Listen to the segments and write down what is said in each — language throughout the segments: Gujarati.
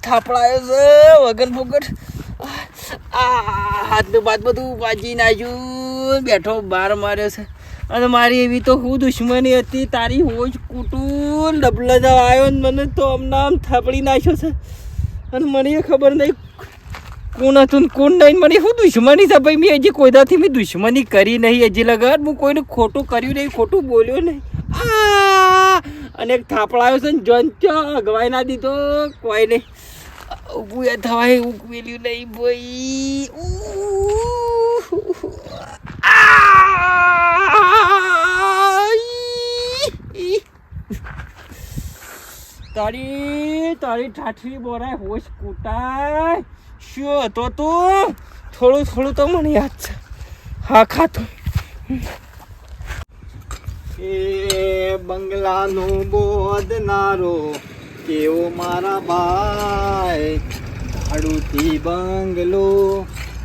થાપડાયો છે વગર ફોગર. હાથનું બાદ બધું વાજી નાખ્યું, બેઠો બાર માર્યો છે. અને મારી એવી તો હું દુશ્મની હતી, તારી હોજ કૂટું ડબલા જવા આવ્યો ને મને તો આમ થાપડી નાખ્યો છે. અને મને ખબર નહીં કોણ હતું ને કોણ નહીં. મને શું દુશ્મની છે ભાઈ? મેં હજી કોઈદાથી મેં દુશ્મની કરી નહીં હજી લગન. હું કોઈને ખોટું કર્યું નહીં, ખોટું બોલ્યો નહીં. અને એક થાપડાયો છે ને જંચો અગવાઈ ના દીધો કોઈ નહીં. ઊભું એ થવાય ઉકવેલ્યું નહીં ભાઈ. તારી ઠાઠરી બોરાય હોશ કૂટાય. શું હતો તું? થોડું તો મને યાદ છે. હા ખાતો એ બંગલાનો બોધનારો કેવો મારા ભાઈ, ભાડુથી બંગલો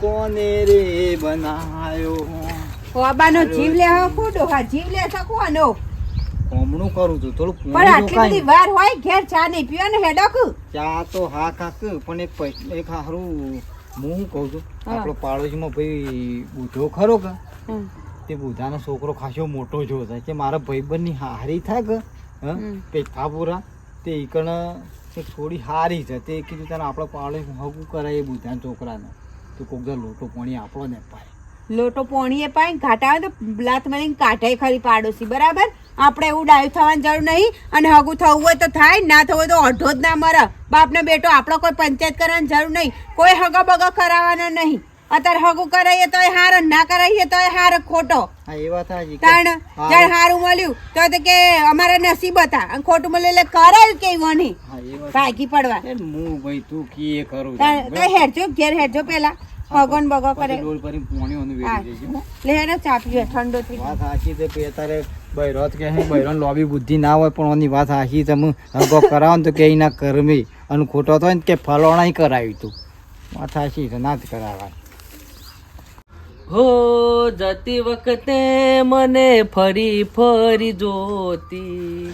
કોને રે બનાયો. બાબાનો જીવ લે ખોડો. હા જીવ લે શકવાનો. કોમણું કરું છું થોડું. પણ આટલી બધી વાર હોય ઘેર ચા નહીં પીવા ને હેડક. ચા તો હા કાક, પણ એક હારું હું કહું છું, આપણો પાડોશીમાં ભાઈ બુધો ખરો કે તે બુધાનો છોકરો ખાસો મોટો જો થાય કે મારા ભાઈબંધની હારી થાય કે પેથાપુરા તે ઈકણ એક થોડી હારી છે. તે કીધું તને આપણે પાડોશી હગું કરાય એ બુધાના છોકરાને તો કોક લોટો પાણી આપણો ને પાય. લોટો પોણીએ પાઈ ઘાટા આવે તો લાત મારીને કાઢાય ખરી પાડોશી. બરાબર? આપણે એવું ડાયું થવાની જરૂર નહીં. અને હગું થવું હોય તો થાય, ના થવું હોય તો અઢો જ ના મરે. બાપને બેટો આપણો કોઈ પંચાયત કરવાની જરૂર નહીં. કોઈ હગા બગા કરાવવાનો નહીં. અત્યારે હગું કરાવીએ તો હાર, ના કરાવીએ તો હાર ખોટો. હા એ વાત સાચી. કારણ જયારે હારું મળ્યું તો કે અમારા નસીબ હતા, અને ખોટું મળ્યું એટલે કરાયું કેવું નહીં ભાગી પડવા. હું ભાઈ તું કી કરું હેરજો ઘેર હેરજો પેલા ભગવાન બગો કરે. ડોલ પર પાણી ઓનું વેરી દેજો. લે ને ચા પીએ ઠંડો થઈ. વાત સાચી છે કે અત્યારે બૈરોત કે બૈરોન લોબી બુદ્ધિ ના હોય, પણ ઓની વાત સાચી તમે હગો કરાવો ને તો કે ના કરમી અને ખોટો થાય ને કે ફલોણા કરાવ્યું તું. વાત સાચી છે, ના જ કરાવાય. હો જતી વખતે મને ફરી જોતી,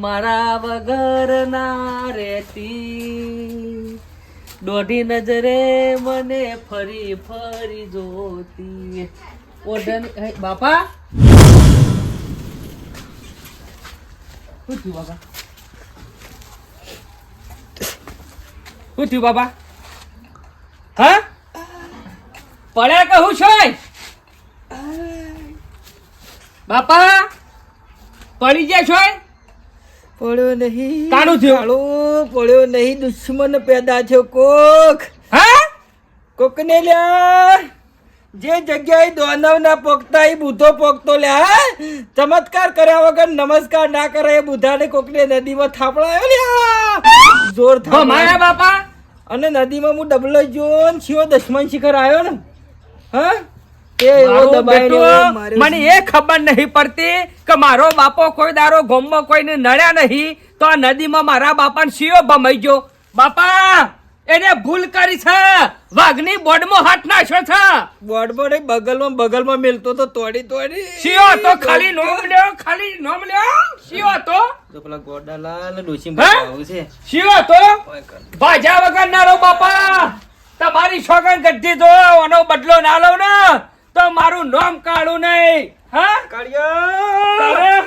મારા વગર ના રહેતી. દોઢી નજરે મને ફરી જોતી. બાપા શું થયું બાપા? શું થયું બાપા? હા પડ્યા કહું છો બાપા? પડી ગયા છો? પડ્યો નહીં. કાણું થયું? પડ્યો નહીં. દુશ્મન પેદા થયો કોક. હા કોકને લ્યા જે જગ્યાએ દોનવ ના પોકતા એ બુધો પોકતો લ્યા. ચમત્કાર કર્યા વગર નમસ્કાર ના કરે એ બુધાને કોકને નદીમાં થાપડાયો લ્યા. જોર થા મારા બાપા. અને નદીમાં હું ડબલો જોન છીઓ દશમન શિખર આવ્યો ને. હા મને એ ખબર નહીં પડતી કે મારો બાપો કોઈ દારો ગોમમાં કોઈને નડ્યા નહીં તો આ નદીમાં મારા બાપાને શિયો ભમાઈ ગયો. બાપા એને ભૂલ કરી છે. વાઘની બોર્ડમાં હાથ નાખ્યો છે. બોર્ડમાં નહીં બગલમાં મેલતો તો તોડી શિયો તો ખાલી નોમ લ્યો શિયો તો પેલા ગોડાલાલ ડોસી છે. શિયો તો ભાજા વગર ના રહો બાપા. તમારી છોકન ગઢી જો આનો બદલો ના લઉં ને તો મારું નામ કાઢું નહીં. હા કાઢ્યો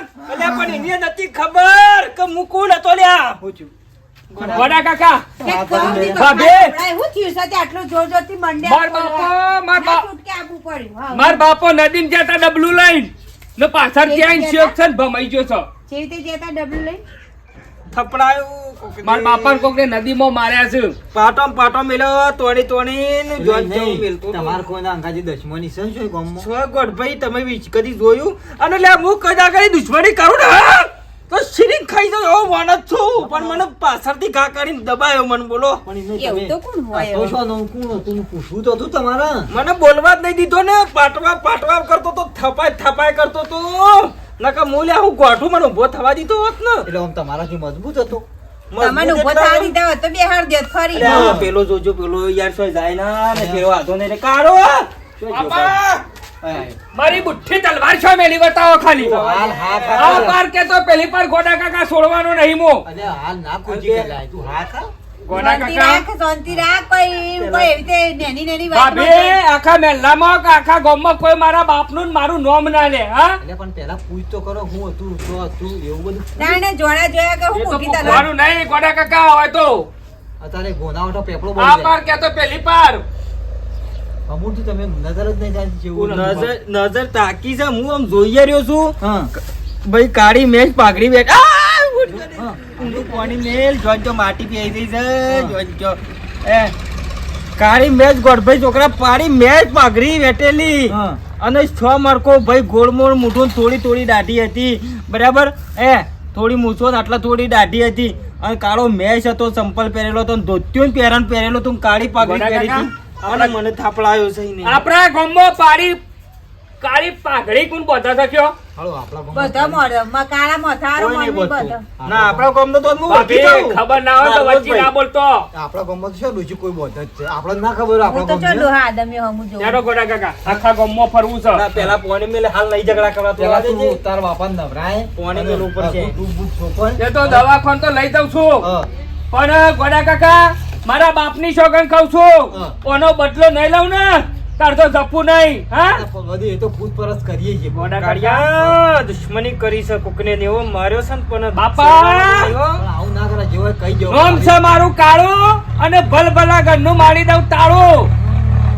પણ એને નથી ખબર કે હું કોણ હતો લ્યા. વડા કાકા માર બાપો નદીમ જતા ડબલું લઈને ને પાછળ ત્યાં શિક્ષણ ભમાઈ ગયો છે. ડબલું લઈને થપડાયું. મારા બાપા કોક નદીમાં માર્યા છે. પાટો મેલ્યો તોડી તમારે કોઈના અંગાજી દુશ્મની છે શું ગામમાં? ગોડભાઈ તમે કદી જોયું? અને લે હું કદા કરી દુશ્મની કરું ને તો શીરી ખાઈ જાવ એવો માણસ છું, પણ મને પાછળથી ઘા કાઢીને દબાયો. મને બોલો પૂછવું તો હતું તમારે. મને બોલવા જ નહીં દીધો ને. પાટવા કરતો તો થપાય કરતો તો નકા મૂલ્યા હું ગોઠું મને ઉભો થવા દીધો હોત ને. એટલે આમ તમારાથી મજબૂત હતો. પેલો જોજો પેલો યાર સોય જાય ના ને પેલો આધો ને કાઢો. મારી બુઠ્ઠી તલવાર છો મેલી બતાવો ખાલી હાલ હા ખા આ પાર કે તો પેલી પાર ગોડા કાકા છોડવાનો નહીં મો અરે હાલ ના કૂદી ગયેલા તું હા ખા ગોડા શાંતિ કાકા રાખ, શાંતિ રાખ. કોઈ એવી રીતે નેની વાતમાં ભાભી આખા મહેલામાં કે આખા ગામમાં કોઈ મારા બાપનું ને મારું નામ ના લે હા એટલે પણ પેલા પૂછ તો કરો હું હતું તો હતું એવું બધું ના, ના, જોડા જોયા કે હું એ તો મોટી તલવાર. પૂછવાનું નહીં ગોડા કાકા હોય તો અત્યારે ગોનાવટો પેપડો આ બોલી પાર કે તો પેલી પાર અમુક તો તમે નજર જ નહીં ચાલતી જેવું નજર તાકી છે હું આમ જોઈ રહ્યો છું હા ભાઈ કાળી મેચ પાઘડી બેઠ હા. ઊંધું પાણી મેલ જોજો માટી પી ગઈ છે જોજો એ કાળી મેચ ગોડભાઈ છોકરા પાડી મેચ પાઘડી બેઠેલી હા. અને 6 માર્કો ભાઈ ગોળમોળ મૂઠું થોડી દાઢી હતી બરાબર એ થોડી મૂછો ને આટલા થોડી દાઢી હતી અને કાળો મેચ હતો ચંપલ પહેરેલો હતો ધોતિયો પહેરણ પહેરેલો તો કાળી પાઘડી ગોડા પહેરી હતી કાકા, અને મને થાપડાયો છે ઈ ને. આપણા ગામમાં પાડી કાળી પાઘડી કોણ બધા શક્યો હાલો આપણા ગામમાં બધા મોઢામાં કાળા મથારો કોઈ નહીં મમ્મી બોલતું. બધા. ના આપણા ગામનો તો હું ભાભી ઓળખી જાઉં. ખબર ના હોય તો ના, વચ્ચે ના બોલતો આપણા ગામમાં તો શું ડોશી કોઈ બોધ જ છે આપણે ના ખબર હોય હું તો આપણા ચો ગામમાં ડોહા આદમી હમું જોઉં. ચાલો ગોડા કાકા આખા ગામમાં ફરવું છે ના પેલા પોણી મેલે હાલ નહીં ઝઘડા કરવા તો પેલા આવવા તું દેજે. તાર બાપા નવરાય પોણી મેલ ઉપર છે. તું બુટ છોકર એ તો દવાખાન તો લઈ જાઉં છું હા પણ ગોડા કાકા મારા બાપની સોગન ખાઉં છું હા. ઓનો બદલો નહીં લઉં ને તાર તો જપું નહીં હા બધું એ તો પૂછપરછ કરીએ છીએ ગોડા કાકા કાળિયા દુશ્મની કરી છે કોકને ને એવો માર્યો છે ને પણ બાપા! શરમાનો નહીં હો. પણ આવું ના કરે જેવો કહી દો નોમ છે મારું કાળું અને ભલભલા ઘરનું મારી દઉં તાળું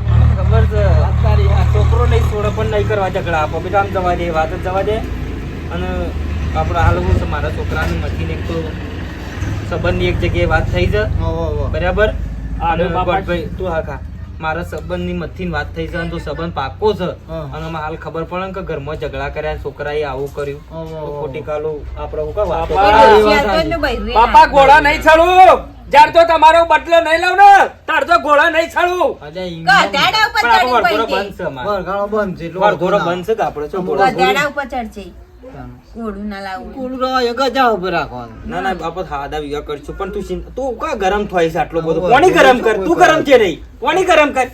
મને ખબર છે આ છોકરો નહીં છોડે પણ નહીં કરવા ઝઘડા આપો બેટા આમ જવા દે વાત જ જવા દે અને આપણે હાલ હું છે મારા છોકરાની મથીને એક તો સંબંધની એક જગ્યાએ વાત થઈ છે બરાબર અને અને બાપા- ભાઈ તું હા ખા મારા સંબંધની મથીને વાત થઈ છે અને તો સંબંધ પાકો છે હા. અને આમાં હાલ ખબર પડે ને કે ઘરમાં ઝઘડા કર્યા છોકરાએ આવું કર્યું તો ખોટી કાલું આપણે હું કહું વાતો બાપા! કરીએ. ડોશી આ તો એમને બૈરી બાપા ના. ગોળા નહીં છડું જ્યારે તો તમારો બદલો નહીં લઉં ને તાર તો ગોળા નહીં છડું ગધાડા ઉપર પણ આપણો ચડી વરઘોડો પડી બંધ છે અમારે. વરઘાડો બંધ છે એટલો વરઘોડો બધો ના. બંધ છે કે આપણે શું બોલો? ગધાડા ઉપર ચડશે ઘોડું ના લાવવું. કુલ રહો, એક જ આ ઉભો રાખવાનો. ના ના બાપા હાદા વિવાહ કરશું પણ તું કા ગરમ થાય છે આટલો બધો હવે કોની ગરમ કર કોઈ તું કરે. ગરમ છે નહીં કોની ગરમ કર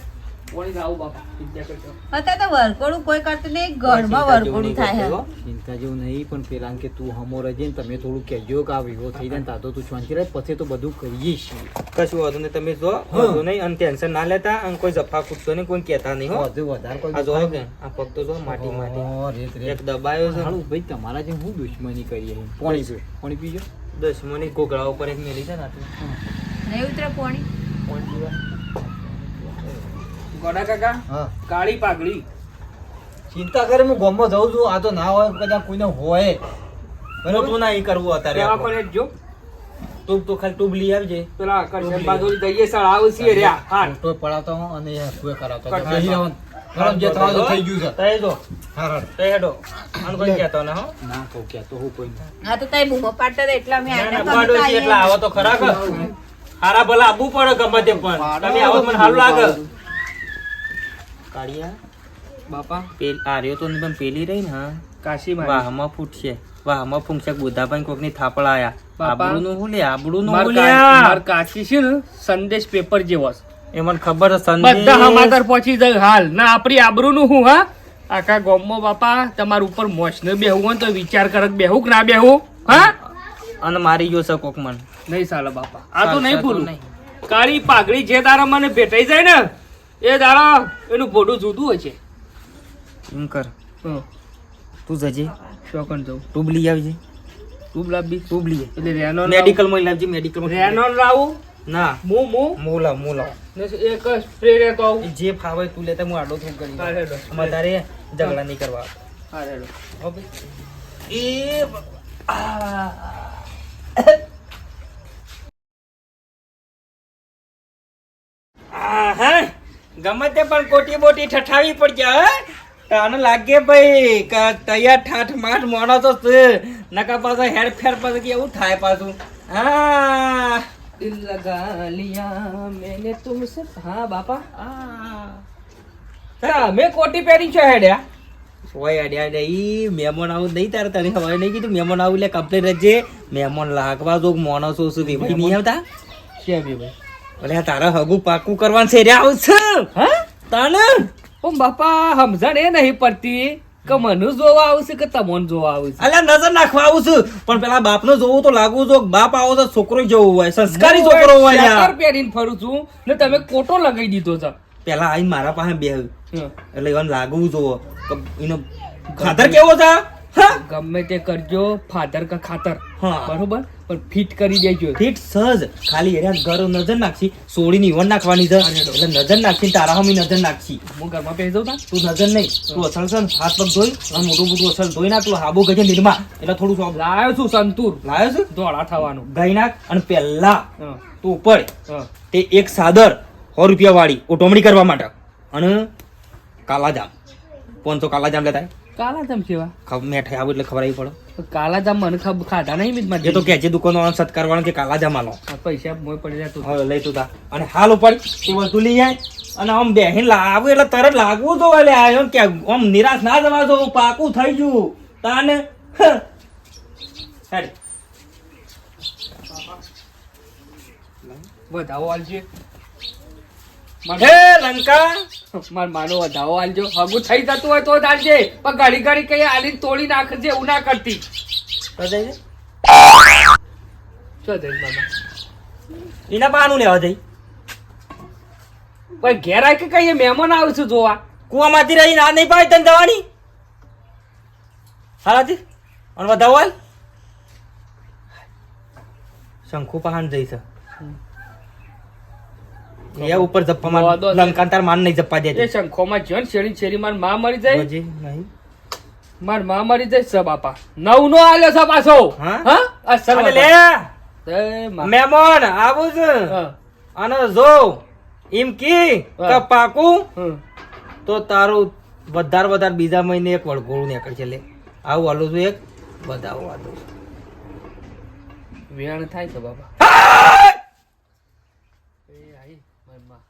અત્યારે તો વરઘોડું કોઈ કરતું નહીં ઘરમાં વરઘોડું થાય છે. ચિંતા જેવું નહીં પણ પેલા કે તું હમો રહેજે ને તમે થોડું કહેજો કે આ વિવો થઈ જાય ને તાતો તું શાંતિ રહે પછી તો બધું કરીએ છીએ કશું વાંધો નહીં તમે જો વાંધો નહીં અને ટેન્શન ના લેતા અને કોઈ જફા કૂટશો નહીં કોઈ કહેતા નહીં હો વધુ વધારે કોઈ આ જો કે આ પગ તો જો માટી માટી ઓહો, રેત રેત. એક દબાયો છે હારું ભાઈ તમારા જે હું દુશ્મની કરીએ પાણી પીઓ પાણી પીજો દુશ્મની ઘોઘરા ઉપર એક મેલી છે ને આટલી. નહીં ઉતરે પોણી. કોણ પીવા? ગોડા કાકા હા કાળી પાઘડી ચિંતા કરે હું ગામમાં જાઉં છું આ તો ના હોય કદાચ કોઈને હોય બરાબર તું નહીં કરવું અત્યારે આપણે. દવાખાને જ જો તું તો ખાલી ટૂબ લઈ આવજે પેલા કરશન બાજુ જઈએ સળાવ છીએ રહ્યા હા ફોટો પડાવતા હું અને એ હસુએ કરાવતા કરતા હતા. અહીં રહેવાનું. બરાબર, જે થવાનું થઈ ગયું છે તય જો હા, હા. તય હેડો અને કોઈ કહેતો ના હો ના કહું ક્યાં તો હું કોઈ નહીં. આ તો તઈ બૂમો પાડતા હતા એટલે અમે ના, આટલા ના, પાડો છે એટલે આવો તો ખરા કે હારા ભલા આવવું પડે ગમે તે પણ તમે આવો તો મને સારું લાગે કાળિયા બાપા પેલ આર્યો તો નહીં પણ પેલી રહી ને હા કાશી મારી વાહમાં ફૂટશે વાહમાં ફૂંકશે બુધાભાઈ કોકની થાપડા આયા બાપા. આબરૂનું હું લે આબરૂનું માર હું માર લે કાશી છે ને સંદેશ પેપર જેવો છે. એ મને ખબર છે બધા સંદેશ. હમાદર પહોંચી જાય હાલ ના આપણી આબરૂનું હું હા આખા ગામમાં બાપા તમારા ઉપર મોસને બેહવું હોય ને તો વિચાર કરક બેહું કે ના બેહું હા અને મારી ગયો છે કોક મન નહીં ચાલે બાપા આ તો ચાલશે નહીં તો ભૂલું નહીં. કાળી પાઘડી જે દાડા મને ભેટાઈ જાય ને એ દાડા એનું ભોડું જુદું હોય છે એમ કર હં. તું જજે શોકન જવું ટૂબ લઈ આવજે તું લાવી ટૂબ લઈ એટલે રેનો મેડિકલ માં લાવજે મેડિકલ માં રેનો લાવું ના હું મોલા ને એક સ્પ્રે રહેતો આવું જે ફાવે તું લેતા હું આડો થોડું હા, કરી હેડો. વધારે ઝઘડા નહીં કરવા હા રેડો હો ભાઈ. એ આહા, ગમે તે પણ કોટી બોટી ઠઠાવી પડશે હે તાને લાગે ભાઈ કે તૈયાર ઠાઠ માઠ માણસો છે નકા પાછા હેર ફેર પાછું કેવું થાય પાછું હા દિલ લગા લિયા મેને તુમસે હા બાપા હા મેં કોટી પહેરી છે હેડ્યા ઓય અડ્યા અડ્યા ઈ મહેમાન આવું નહીં તારે તને ખબર નહીં કીધું મહેમાન આવું એટલે કમ્પ્લેટ રહેજે મહેમાન લાગવા જો માણસો સુધી ભાઈ નહીં આવતા છે બી ભાઈ અરે આ તારા હગું પાકું કરવાનું છે રે આવું છે હા તને પણ બાપા સમજણ એ નહીં પડતી કે મને જોવા આવશે કે તમને જોવા આવશે. અલ્યા નજર નાખવા આવું છું પણ પેલા બાપનો જોવું તો લાગુ જો બાપ આવો તો છોકરો જવું હોય સંસ્કારી છોકરો હોય સ્વેટર યાર. પહેરીને ફરું છું ને તમે કોટો લગાવી દીધો છે. પેલા આઈને મારા પાસે બેહ્યું હમ. એટલે એને લાગવું જોવો કે એનો ખાતર કેવો છે હા? ગમે તે કરજો ફાધર કા ખાતર હા. બરોબર પણ ફિટ કરી દેજો. ઠીક સહજ ખાલી એરિયા ઘર નજર નાખશી સોડીની ઈવન નાખવાની છે એટલે નજર નાખશી તારા હમી નજર નાખશી. હું ઘરમાં પહેરી દઉં તા તું નજર નહીં તું અસલ છે ને હાથ પગ ધોઈ અને મોટું મોટું અસલ ધોઈ નાખ પેલું હાબુ ગજે નિરમા એટલે થોડું સોંપ લાવ્યો છું સંતૂર લાવ્યો છે ધોળા થવાનું. ગાઈ નાખ અને પહેલા હા, તું ઉપર હા. તે એક સાદર 100 રૂપિયા વાળી ઓટોમણી કરવા માટે અને કાલાજામ 500 કાલાજામ લેતા કાલા જામ કેવા? મેઠાઈ આવું એટલે ખબર આવી પડે. કાલા જામ મને ખાધા નહીં મિત એ તો કે છે દુકાનો સત્કાર વાળા કે કાલાજામ આલો પૈસા મોય પડી જાય તો હવે લઈ તું તા અને હાલ ઉપર તે વસ્તુ લઈ જાય અને આમ બેહીન લાવું એટલે તરત લાગવું તો એટલે આયો કે આમ નિરાશ ના જવા દો પાકું થઈ ગયું તાને હેડ વધાવો આલજો. હે લંકા માર માનો વધાવો આલજો. હગું થઈ જતું હોય તો જ આલજે પણ ઘડી ઘડી કઈ આલીને તોડી નાખજે એવું ના કરતી. તો જઈ શું થઈ બાબા? એના પાનું લેવા જઈ પણ ઘેર આવી કે કઈ મહેમાન આવશું જોવા. કુવામાંથી રહી ના નહીં પાડી તને જવાની હાલાથી અને વધાવો હાલ શંખુ પહાણ જઈશ એ ઉપર જપ્પા માર લંકા તાર માન નહીં જપ્પા એ દેજે શંખોમાં જ્યાં શેરી શેરી માર માં મરી જાય. હજી નહીં માર માં મરી જાય છે બાપા. 9 નો આલ્યો છે પાછો. હા? હા અસલ અને લે જય માં. મહેમાન આવું છે હા, અને જો એમ કી કે હા. પાકું હમ. તો તારું વધારે બીજા મહિને એક વળગોળું નીકળશે લે આવું હાલું છું એક બધાવું હાલું વેણ થાય છે બાબા. એ આઈ માર માં.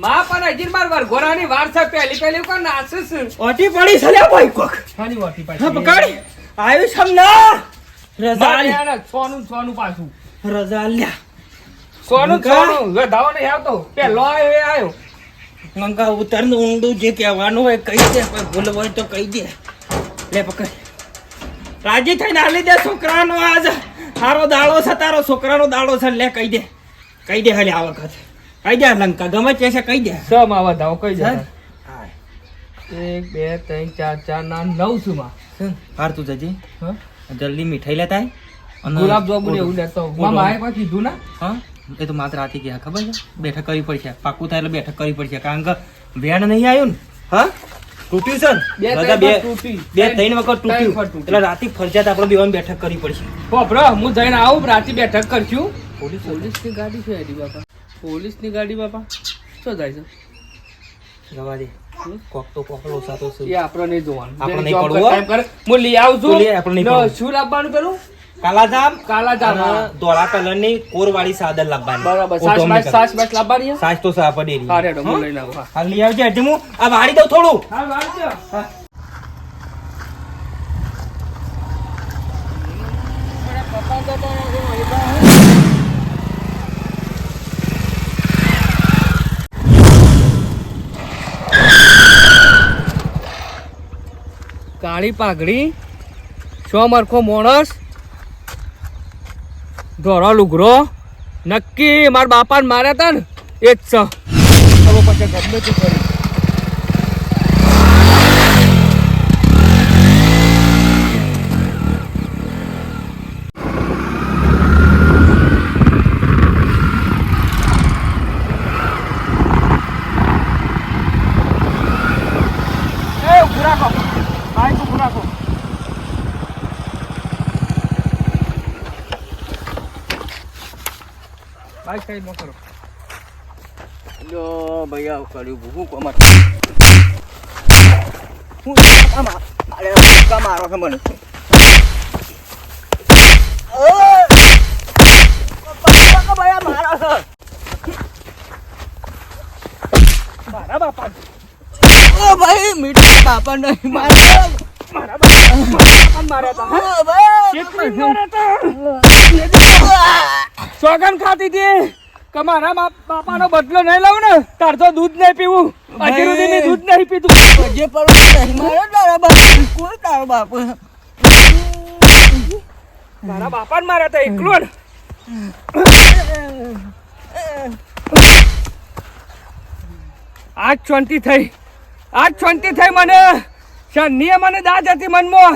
માં પણ હજી માર વરઘોડાની વાર છે. પહેલી કોણ નાચે છે? ઓટી પડી છે લે ભાઈ કોક શાની વાટી હા પાછી? પકડ આવ્યું છે ના રજા મારે લ્યા આને સોનું પાછું. રજા લ્યા સોનું કા? વધાવો નહીં આવતો. પેલો આવ્યો એ આવ્યો. મંગા ઉતરનું ઊંડું જે કહેવાનું હોય કહી દે કોઈ ભૂલ હોય તો કહી દે લે પકડ રાજી થઈને હાલી દે છોકરાનો આજ હારો દાડો છે તારો છોકરાનો દાડો છે લે કહી દે હાલી આ વખત કહી દે લંકા ગમે તે છે કહી દે સમ આ વધાવો કઈ હા? જતા? 1 2 3 4 4 ના 9 છું માં. હાર તું જજી હા? જલ્દી મીઠાઈ લેતા આય. અને ગુલાબ જાંબુ ને એવું લેતો ઓઢો. માં માએ કોઈ કીધું ના. હા એ તો માત્ર રાતે ગયા ખબર છે બેઠક કરવી પડશે પાકું થાય એટલે બેઠક કરવી પડશે કારણ કે વેણ નહીં આવ્યું ને હા તૂટ્યું છે ને બે બધા ત્રણ વખત તૂટી. બે ત્રણ વખત ત્રણ વખત તૂટ્યું તૂટ્યું. એટલે રાતે ફરજિયાત આપણે બેવાની બેઠક કરવી પડશે બાપરો હું જઈને આવું રાતે બેઠક કરશું. પોલીસની ગાડી છે એની બાપા. પોલીસની ગાડી બાપા શું થાય છે? જવા દે કોક તો કોક લોસાતો છે એ આપણે નહીં જોવાનું. આપણે જેને નહીં job પડવું, કરતા એમ કરે. હું લઈ આવું છું. તું લઈ આવ, આપણે નહીં ને પડવું. શું લાવવાનું પેલું? કાલાજામ કાલાજામ, અને હા. ધોળા કલરની કોરવાળી સાદર લાવવાની બરાબર. ઓઢોમણી કરવા. સાસ બાસ લાવવાની છે? સાસ તો સાપ ડેરી હા રેડો હું લઈને આવું. હા. હાલ લઈ આવજે હજી હું આ વાળી દઉં થોડું હા વાળજો. હા. કાળી પાઘડી, સોમરખો મોણસ, ધોળો લુગરો, નક્કી મારા બાપાને માર્યા હતા ને એ જ છે. હવે પછી ગમે તે કરી. એ ઉભું રાખો. બાઈક ઉભું રાખો. બાઈક સાઈડ માં કરો. લો ભૈયા કર્યું ભૂખું કમર મારો છે મને મારા બાપા ઓ ભાઈ મીઠા બાપા નહીં મારા માર્યા તા, હા? કેટલી માર્યા તા? સોગન ખાતી હતી કે મારા બાપાનો બદલો નહીં લઉં ને તાર તો દૂધ નહીં પીવું. હજી સુધી મેં દૂધ નહીં પીધું. જે પણ મારો તારા બાપ કોઈ તારો બાપ મારા બાપાને માર્યા તા એકલો ને. આજ શાંતિ થઈ મને. શનિએ મને દાજ હતી મનમાં.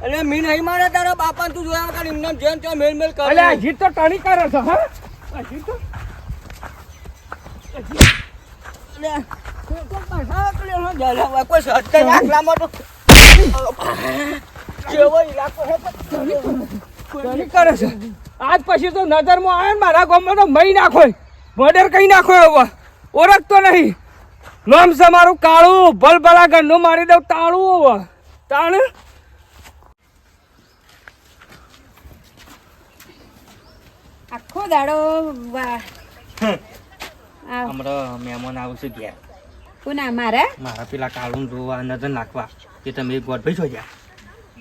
અરે મી નહીં મારે તારા બાપા તું જોયા કર એમને જેમ તેમ મેલ મેલ કરે અલે હજી તો ટણી કરે છે, હા? હજી તો કોઈ સત્તર આખલામાં તો કેવો ઇલાકો હે ટણી કરે છે. આજ પછી તો નજરમાં આવે ને મારા ગામમાં તો મહી નાખો, મર્ડર કઈ નાખો. હવે ઓળખતો નહીં. નામ છે મારું કાળું. ભલભલા ઘરનું મારી દઉં તાળું. હવે તાણ આખો દાડો હમણાં મહેમાન આવશે ઘેર કોના મારા મારા પેલા કાળું જોવા નજર નાખવા કે તમે ગોઠભાઈ છો જ્યાં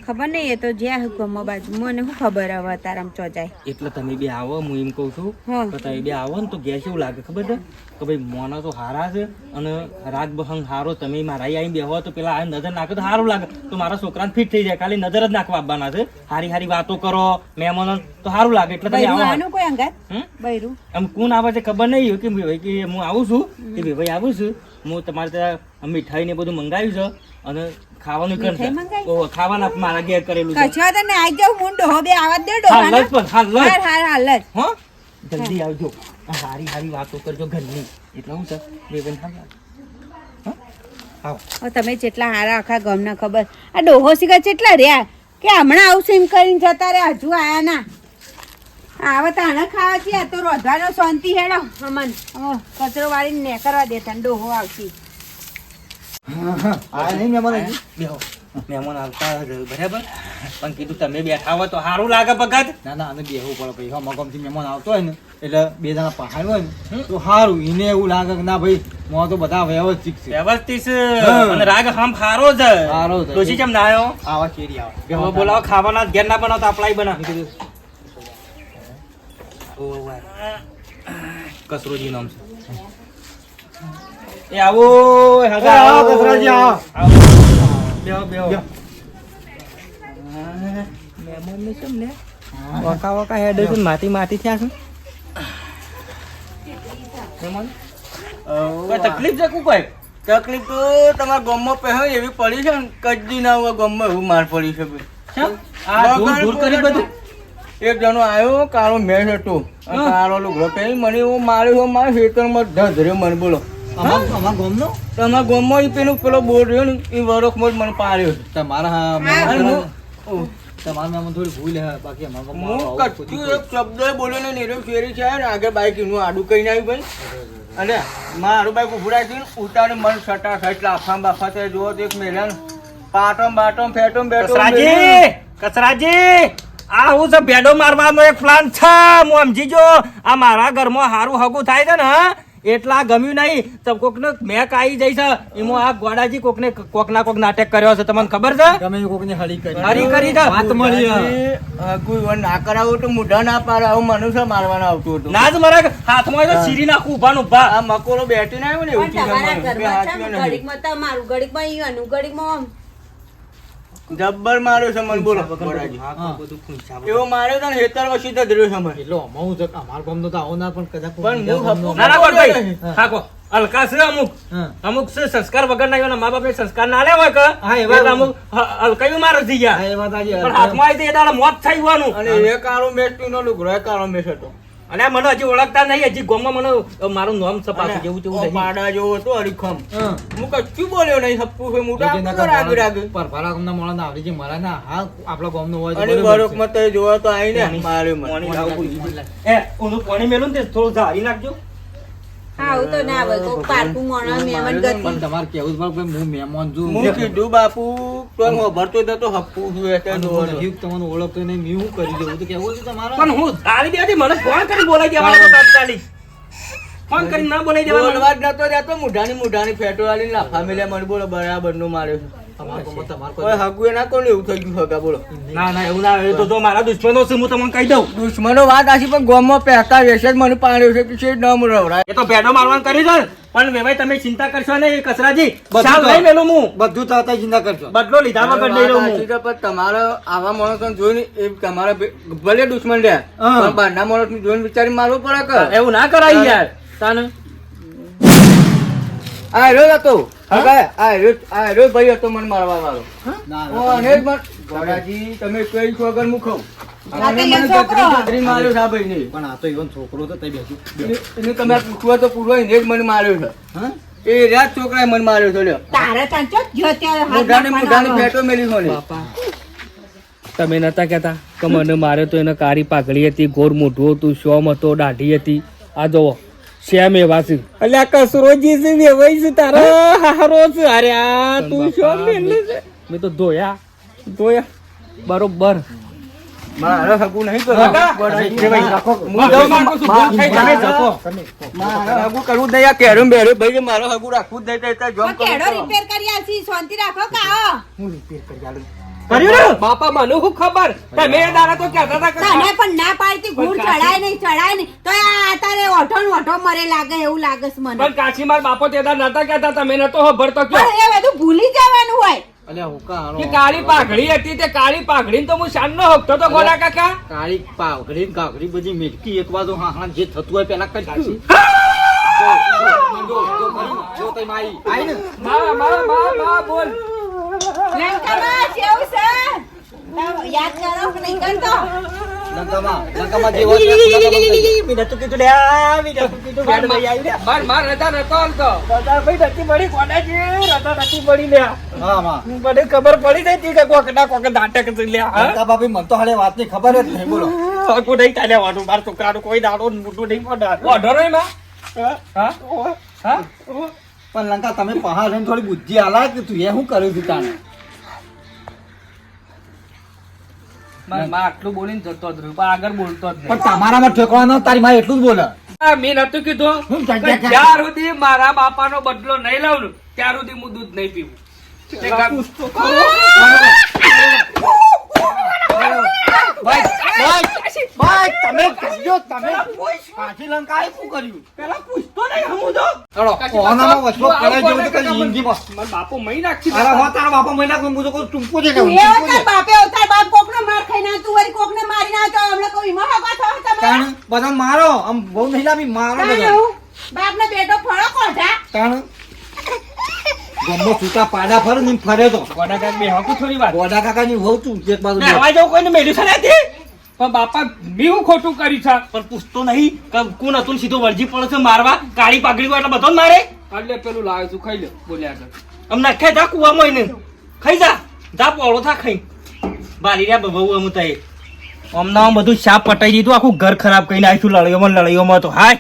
ખબર નહીં. એ તો જ્યાં ગમો બાજુ મને શું ખબર હવે તારામ ચોજાય. એટલે તમે બે આવો હું એમ કહું છું હા. તો તમે બે આવો ને તો ગેસ એવું લાગે ખબર છે કે ભાઈ મોના તો હારા છે અને રાગ બહંગ હારો તમે મારા અહીં બેહો તો પેલા આ નજર નાખો તો સારું લાગે તો મારા છોકરાને ફિટ થઈ જાય. ખાલી નજર જ નાખવા આપવાના છે. હારી હારી વાતો કરો મહેમાનો તો સારું લાગે એટલે તમે બૈરું આવો. આનું કોઈ અંગાત હમ? બૈરું આમ કોણ આવે છે ખબર નહીં કે ભાઈ કે હું આવું છું કે ભાઈ આવું છું હું તમારે ત્યાં મીઠાઈ ને બધું મંગાવ્યું છે અને ખાવાનું મીઠાઈ કરશે મંગાવી? ખાવાના મારા ઘેર કરેલું છે. કચવા તો આઈ જાવ હું ડોહો બે આવા દે હાલ જ પણ હાલ જ. હાલ જ હો જલ્દી આવજો. હારી હારી વાતો કરજો ઘરની એટલે હું છે બે બેન સાંભળો. હો? આવો. હવે તમે જેટલા હારા આખા ગમને ખબર. આ ડોહો શીખા જેટલા રહ્યા કે હમણાં આવશે એમ કરીને જતા રહ્યા હજુ આયા ના. આવે તાણે ખાવા છીએ તો રોધવાનો શાંતિ હેડો અમન. કચરો વાળીને ને કરવા દેતા ને ડોહો આવતી. આ નહીં મહેમાન હજી? બેહો મહેમાન આવતા જ બરાબર પણ કીધું તમે બેઠા હોય તો સારું લાગે ભગત. ના ના અમે બેહવું પડે ભાઈ હા મગમથી મહેમાન આવતો હોય ને એટલે બે જણા પહાડ હોય ને તો સારું એને એવું લાગે કે ના ભાઈ મો તો બધા વ્યવસ્થિત છે વ્યવસ્થિત છે અને રાગ હમ હારો છે. સારો છે. ડોશી કેમ ના આવ્યો? આવા કેરી આવે હવે બોલાવો ખાવાના ઘેર ના બનાવતો આપલાય બના. કસરોજી નામ છે. એ આવો હગા આવો, કસરાજી, આવો. બેહો બેહો. મહેમાન ને કેમ લે વકા વકા હેડે છે માટી માટી થયા છે. મહેમાન કોઈ તકલીફ છે કોઈ? તકલીફ તો તમારા ગામમાં પહે એવી પડી છે ને કદી ના હોય ગામમાં એવું માર પડી છે ભાઈ. કેમ? આ દૂર દૂર કરી બધું. એક જણો આવ્યો કાળો મેળ હતો અને કાળો લુગડો પહેરી મને એવો માર્યો મારા ખેતરમાં ધધરે મને બોલો અમારા ગામનો તમારા ગામમાં ઈ પેલો બોર રહ્યો ને એ વરખમાં જ મને પાડ્યો છે. તમારા અને મહેમાન હું- તમારા મહેમાન થોડી ભૂલ હે બાકી અમારા હું ગામમાં આવું કચ્છું એક શબ્દ બોલ્યો ને નીરવ ફેરી છે ને આગળ બાઈક એનું આડું કરીને આવ્યું ભાઈ અને મારું બાઈક ઉભું રાખી ઉતારે મને સટા સટ લાફા બાફા તે જોવો તો એક મેલ્યા ને પાટમ બાટમ ફેટમ બેટો કસરાજી કસરાજી આ હું છે ભેડો મારવાનો એક પ્લાન છે. હું સમજી જો આ મારા ઘરમાં હારું હગું થાય છે ને હા એટલા ગમ્યું નહીં તો કોકને મેક આવી જાય છે એમાં આ ગોડાજી કોકને કોક ના કોક નાટક કર્યો છે તમને ખબર છે? ગમે એ કોકને હળી કરી હરી કરી છે. વાત મળી હે. કોઈ વાર ના કરાવો તો મુઢા ના પાડે આવું મનુષ્ય મારવાના આવતું હતું ના જ મારા હાથમાં હોય તો ચીરી નાખું ઉભા ને ઉભા. આ મકોરો બેઠી ના આવ્યો ને એવું પણ તમારા ચીજ ઘરમાં છે અમારે. ને ઘડીકમાં તમારું ઘડીકમાં ઈવાનું ઘડીકમાં જબ્બર માર્યો છે મને બોલો ગોડાજી. એવો માર્યો તો ને હેતર વસી જ રહ્યો છે મને. એટલો અમારું છે અમારા ગામનો તો આવો ના પણ કદાચ કોઈ પણ બીજા હું ગામનો હપુ- ના ના ભાઈ હાકો હલકા છે અમુક હા. અમુક છે સંસ્કાર વગર ના મા બાપ સંસ્કાર ના લેવા કે હા, એવા એટલે અમુક હલકાયું મારો થઈ ગયા હા, એ વાત સાચી. પણ હાથમાં આવી તો એ દાડા મોત થઈ ગવાનું. અને એ કાળો મેચ નો લુગડો એ કાળો મેચ હતો અને આ મને હજી ઓળખતા નહીં હજી ગામમાં મને મારું નામ છે પાછું જેવું તેવું ઓ નહીં. પાડા જેવો હતો હરીખમ હા. હું કચ્છું બોલ્યો નહીં હપ્પુ છે મોટા એટલે આપતો રાગ રાગ પરભારા ગામના માણસને આવડી છે મારા ના હા આપણા ગામનો હોય તો અને બરોબર છે. બરફમાં તો જોવો તો આવીને માર્યો મને પાણી લાવું કોઈ. એ ઓલું પાણી મેલું ને તે થોડું ઝારી નાખજો. હા આવું તો ના હોય કોક પારકું મોણા મહેમાન ગતિ પણ તમારે કેવું જ પડે કે હું મહેમાન છું હું કીધું બાપુ તો હું ભરતો હતો હપ્પુ છું એટલે અને જોવો હું તો. હજી તમને ઓળખતો નહીં મેં શું કરી દઉં તો કેવું છે તમારે પણ હું ઝારી દેતી મને ફોન કરી બોલાઈ દેવાનો તો તાત્કાલિક. ફોન કરી ના બોલાઈ દેવાનો. બોલવા જ નતો જતો મુઢાની ફેટો વાળી લાફા મેલ્યા મને બોલો બરાબર નો માર્યો છે તમારા કોમમાં તમારે કોઈ કોઈ હગુએ ના કોને એવું થઈ ગયું હગા બોલો ના ના એવું ના એ તો જો મારા દુશ્મનો છે હું તમને કહી દઉં દુશ્મનો વાત આછી પણ ગામમાં પહેરતા વેસે જ મને પાડ્યો છે કે છે ડમ રવરાય એ તો ભેડો મારવાનું કરી દો ને. પણ વેવાઈ તમે ચિંતા કરશો ને કચરાજી બધું ચાલ તો- લઈ મેલું હું બધું થતા ચિંતા કરજો બદલો લીધા વગર લઈ લઉં હું. પણ તમારે આવા માણસો જોઈને એ તમારા ભલે દુશ્મન રહ્યા હા. પણ બહારના માણસ જોઈને વિચારી મારવું પડે કે એવું ના કરાય યાર તાને આ રહ્યો હતો હગા આ રહ્યો ભાઈ હતો મને મારવા વાળો ના ઓ અને જ મને ગોડાજી તમે કઈ છો અગર હું ખાઉં આ તો અને મને એ છોકરો. ગધરી માર્યો છે આ ભાઈને પણ આ તો એવો છોકરો તો તઈ બેસી એને તમે પૂછવા તો પૂછવા એને જ મને માર્યો છે હા એ રાત છોકરાએ મને માર્યો છે લ્યો તારે તંચો જો ત્યાં હાથ મોઢાને નાખવાનો. ફેટો મેલી હોને તમે નતા કહેતા કે મને મારે તો એને કાળી પાઘડી હતી ગોર મોઢું હતું શોમ હતો દાઢી હતી આ જોવો શ્યામ એવા છે અલ્યા કસરોજી છે વેવાઈ છે તારા હારો છે અરે આ તું શું મેલે છે મેં તો ધોયા ધોયા બરોબર મારે હગું નહીં કરો હગા? વેવાઈ રાખો. હું માફી જાઉં. માંગુ છું, ભૂલ થઈ તમે જાય. જતો. મારે હગું કરવું જ નહીં. આ કેરમ બેરમ ભાઈ મારે હગું રાખવું જ નહીં. તો જોબ તો કેડો કરવું રિપેર કરી આલશી, શાંતિ રાખો કાઓ. હું રિપેર કરી આલું કર્યું ને બાપા મને શું ખબર તમે એ દાડા તો કહેતા હતા કે તને પણ ના પાડતી ગુડ ચડાય નહીં તો આ તારે ઓઠો ને ઓઠો મરે લાગે એવું લાગે છે મને પણ કાશી માર બાપો તે દાડા નતા કહેતા તમે નતો ખબર તો કયો પણ એ બધું ભૂલી જવાનું હોય. અલ્યા હુકા હારો કે કાળી પાઘડી હતી તે કાળી પાઘડી તો હું શાનનો હકતો તો ગોડા કાકા કાળી પાઘડી ને ગાઘડી બધી મેટકી એક બાજુ હા હા જે થતું હોય પેલા કરી જો તઈ માઈ આઈ ને મા બોલ લંકામાં કેવું છે? તમે યાદ કરો કે નહીં કરતો? લંકામાં જે હોય તે લંકામાં મીના તું કીધું લ્યા મીના તું કીધું ભેડ ભાઈ આવી લ્યા માર રજા નતો હાલતો દાદા ભાઈ નથી પડી કોનાજી રતા નથી પડી લ્યા હા માં મને ખબર પડી જાય તી કે કોક નાટક છે લ્યા હા લંકા બાપી મને તો હાલે વાતની ખબર જ નહીં બોલો હકુ નહીં ચાલ્યા મારા છોકરાનું કોઈ દાડો મોટું નહીં પડે ઓઢો નહીં માં હા હા પણ લંકા તમે પહાડ રહીને થોડી બુદ્ધિ આલા કે તું એ શું કર્યું તું તાણે માં આટલું બોલીને જતો જ રહ્યો પણ આગળ બોલતો જ પણ તમારામાં ઠેકવાનો તારી માં એટલું જ બોલે નહીં મેં નતું કીધું હું કે જ્યાર સુધી મારા બાપાનો બદલો નહીં લઉં ને ત્યાર સુધી હું દૂધ નહીં પીવું તે ભાઈ તમે કરજો તમે પાછી લંકા એ શું કર્યું પેલા પૂછતો નહીં હમું તો ચલો કોનામાં વસલો પડે જેવું તો કઈ જિંદગીમાં મારા બાપો મહી નાખી અરે હો તારા બાપા મહિના કોઈ મુજો કોઈ ટૂંકો છે કે તું એવો તાર બાપે અવતાર બાપ કોકનો માર ખાઈને આ તું વળી કોકને મારી ના તો હમણાં કોઈ ઈમાં હગા થવા તમે તાણ બધા મારો આમ બહુ નહીં લાવી મારો તાણ બધા હું બાપને બેટો ફળો કોઠા તાણ ગમો છૂટા પાડા ફરે ને એમ ફરે તો ગોડા કાક બે હકું થોડી વાર ગોડા કાકાની વહુ તું એક બાજુ બે. નવા જવું કોઈને મેળ્યું છે ને તે પણ બાપા મેં હું ખોટું કર્યું છે પણ પૂછતો નહીં કે કોણ હતું ને સીધો વળજી પડે છે મારવા કાળી પાઘડી હોય એટલે બધો જ મારે એટલે પેલું લાવે છું ખાઈ લે બોલ્યા આગળ આમ નાખે જા કુવામાં એને ખાઈ જા પોળો થા ખાઈ બારી રહ્યા બહુ અમું થાય આમ ના આમ બધું શાપ પટાઈ દીધું આખું ઘર ખરાબ કરીને આવીશું લડાઈઓમાં તો હાય